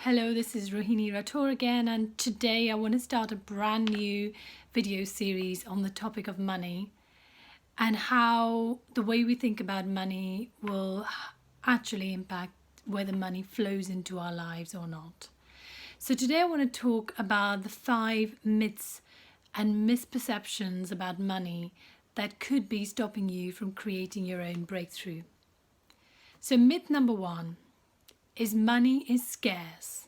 Hello, this is Rohini Rathore again, and today I want to start a brand new video series on the topic of money and how the way we think about money will actually impact whether money flows into our lives or not. So today I want to talk about the 5 myths and misperceptions about money that could be stopping you from creating your own breakthrough. So myth number 1 is money is scarce.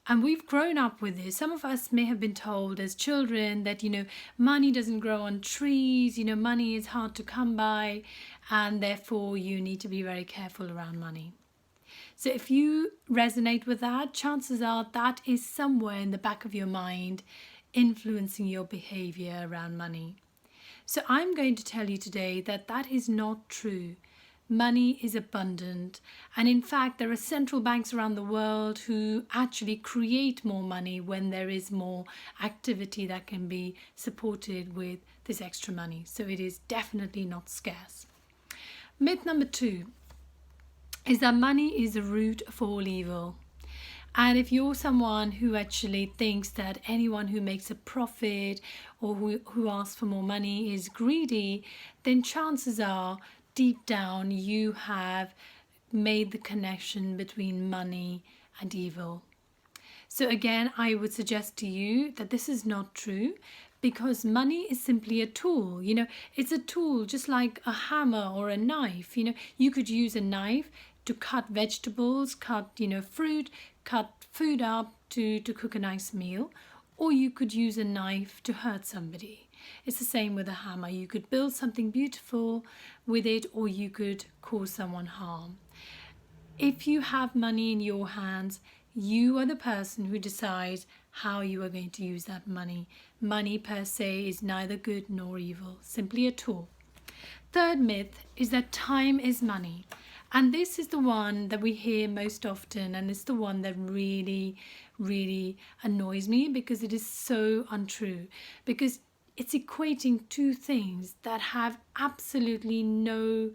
And we've grown up with this. Some of us may have been told as children that, money doesn't grow on trees, money is hard to come by, and therefore you need to be very careful around money. So if you resonate with that, chances are that is somewhere in the back of your mind influencing your behavior around money. So I'm going to tell you today that that is not true. Money is abundant, and in fact there are central banks around the world who actually create more money when there is more activity that can be supported with this extra money. So it is definitely not scarce. Myth number 2 is that money is the root of all evil. And if you're someone who actually thinks that anyone who makes a profit or who asks for more money is greedy, then chances are deep down you have made the connection between money and evil. So again, I would suggest to you that this is not true, because money is simply a tool. It's a tool just like a hammer or a knife. You could use a knife to cut vegetables, cut fruit, cut food up to cook a nice meal, or you could use a knife to hurt somebody. It's the same with a hammer. You could build something beautiful with it, or you could cause someone harm. If you have money in your hands, you are the person who decides how you are going to use that money. Money per se is neither good nor evil, simply a tool. Third myth is that time is money. And this is the one that we hear most often, and it's the one that really, really annoys me, because it is so untrue. Because it's equating two things that have absolutely no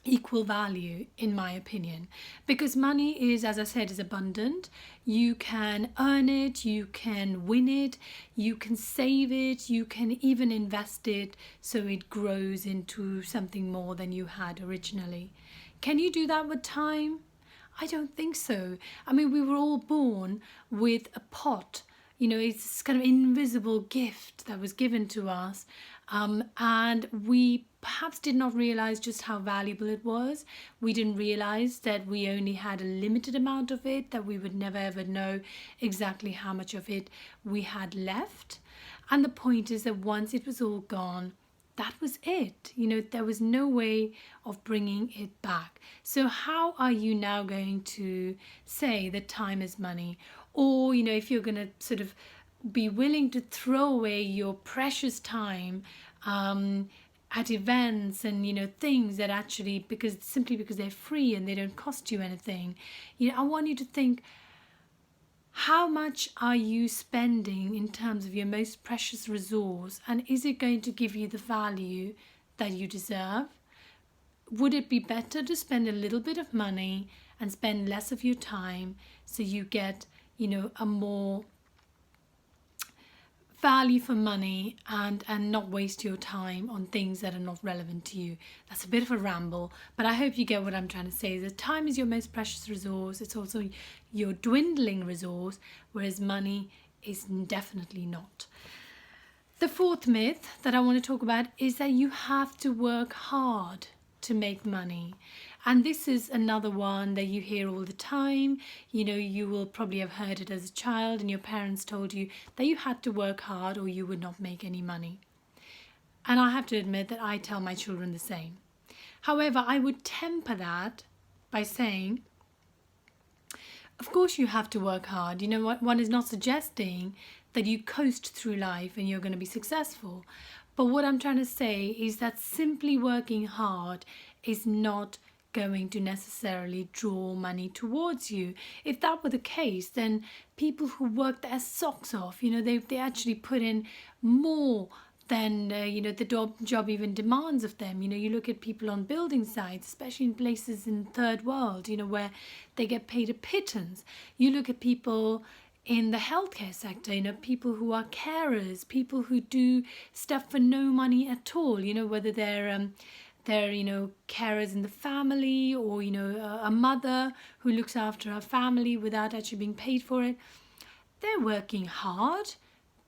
equal value, in my opinion. Because money is, as I said, is abundant. You can earn it, you can win it, you can save it, you can even invest it so it grows into something more than you had originally. Can you do that with time? I don't think so. I mean, we were all born with a pot. It's this kind of invisible gift that was given to us, and we perhaps did not realize just how valuable it was. We didn't realize that we only had a limited amount of it, that we would never ever know exactly how much of it we had left. And the point is that once it was all gone, that was it. There was no way of bringing it back. So how are you now going to say that time is money? Or, if you're going to sort of be willing to throw away your precious time at events and, things that actually, simply because they're free and they don't cost you anything, I want you to think, how much are you spending in terms of your most precious resource, and is it going to give you the value that you deserve? Would it be better to spend a little bit of money and spend less of your time so you get, a more value for money and not waste your time on things that are not relevant to you? That's a bit of a ramble, but I hope you get what I'm trying to say. That time is your most precious resource. It's also your dwindling resource, whereas money is definitely not. The fourth myth that I want to talk about is that you have to work hard to make money. And this is another one that you hear all the time. You will probably have heard it as a child, and your parents told you that you had to work hard or you would not make any money. And I have to admit that I tell my children the same. However, I would temper that by saying, of course you have to work hard. One is not suggesting that you coast through life and you're going to be successful. But what I'm trying to say is that simply working hard is not going to necessarily draw money towards you. If that were the case, then people who work their socks off, they actually put in more than the job even demands of them. You look at people on building sites, especially in places in third world, where they get paid a pittance. You look at people in the healthcare sector, people who are carers, people who do stuff for no money at all, whether they're carers in the family, or a mother who looks after her family without actually being paid for it. They're working hard,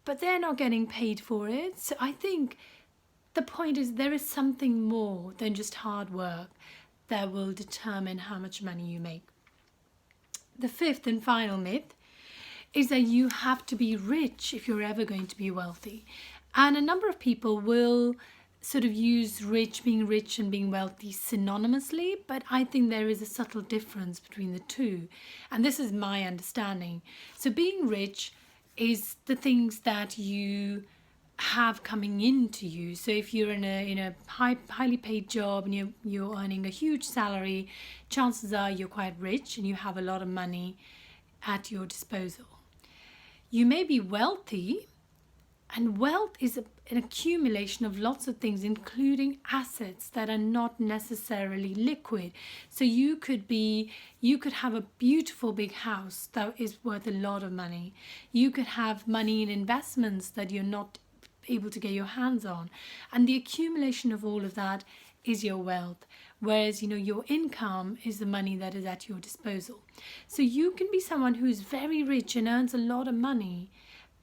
but they're not getting paid for it. So I think the point is, there is something more than just hard work that will determine how much money you make. The fifth and final myth is that you have to be rich if you're ever going to be wealthy. And a number of people will sort of use being rich and being wealthy synonymously, but I think there is a subtle difference between the two. And this is my understanding. So being rich is the things that you have coming into you. So if you're in a highly paid job and you're earning a huge salary, chances are you're quite rich and you have a lot of money at your disposal. You may be wealthy, and wealth is an accumulation of lots of things, including assets that are not necessarily liquid. So you could have a beautiful big house that is worth a lot of money. You could have money in investments that you're not able to get your hands on. And the accumulation of all of that is your wealth. Whereas, your income is the money that is at your disposal. So you can be someone who is very rich and earns a lot of money,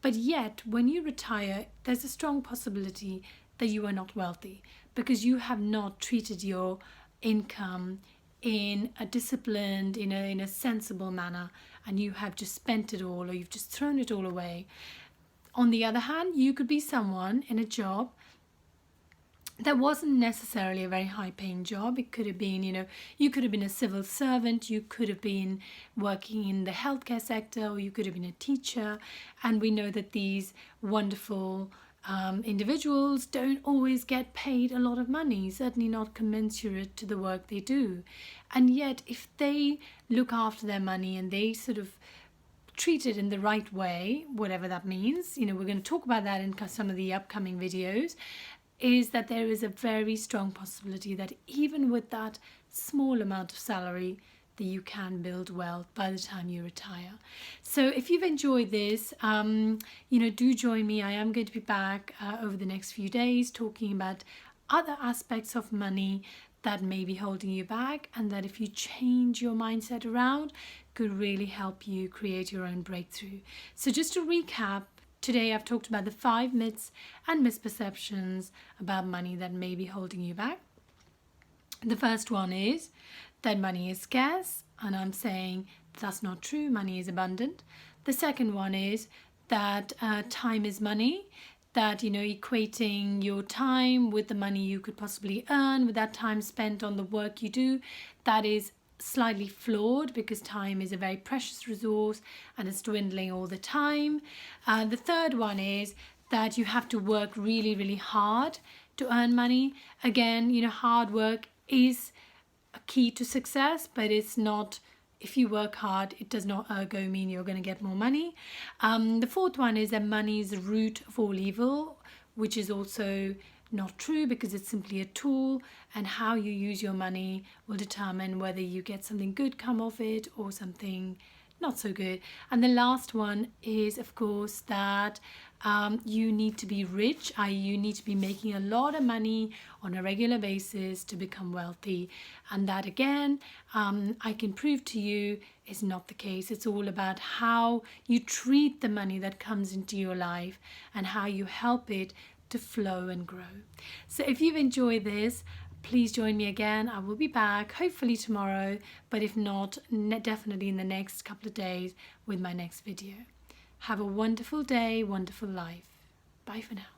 but yet when you retire, there's a strong possibility that you are not wealthy because you have not treated your income in a disciplined, in a sensible manner, and you have just spent it all, or you've just thrown it all away. On the other hand, you could be someone in a job that wasn't necessarily a very high paying job. It could have been, you could have been a civil servant, you could have been working in the healthcare sector, or you could have been a teacher. And we know that these wonderful individuals don't always get paid a lot of money, certainly not commensurate to the work they do. And yet, if they look after their money and they sort of treat it in the right way, whatever that means, we're going to talk about that in some of the upcoming videos, is that there is a very strong possibility that even with that small amount of salary, that you can build wealth by the time you retire. So if you've enjoyed this, do join me. I am going to be back over the next few days talking about other aspects of money that may be holding you back, and that if you change your mindset around, could really help you create your own breakthrough. So just to recap, today I've talked about the 5 myths and misperceptions about money that may be holding you back. The first one is that money is scarce, and I'm saying that's not true. Money is abundant. The second one is that time is money, that equating your time with the money you could possibly earn with that time spent on the work you do, that is slightly flawed, because time is a very precious resource and it's dwindling all the time. The third one is that you have to work really, really hard to earn money. Again, hard work is a key to success, but it's not, if you work hard, it does not ergo mean you're going to get more money. The fourth one is that money is the root of all evil, which is also not true, because it's simply a tool, and how you use your money will determine whether you get something good come of it or something not so good. And the last one is, of course, that you need to be rich, i.e. you need to be making a lot of money on a regular basis to become wealthy. And that, again, I can prove to you is not the case. It's all about how you treat the money that comes into your life and how you help it to flow and grow. So if you've enjoyed this, please join me again. I will be back hopefully tomorrow, but if not, definitely in the next couple of days with my next video. Have a wonderful day, wonderful life. Bye for now.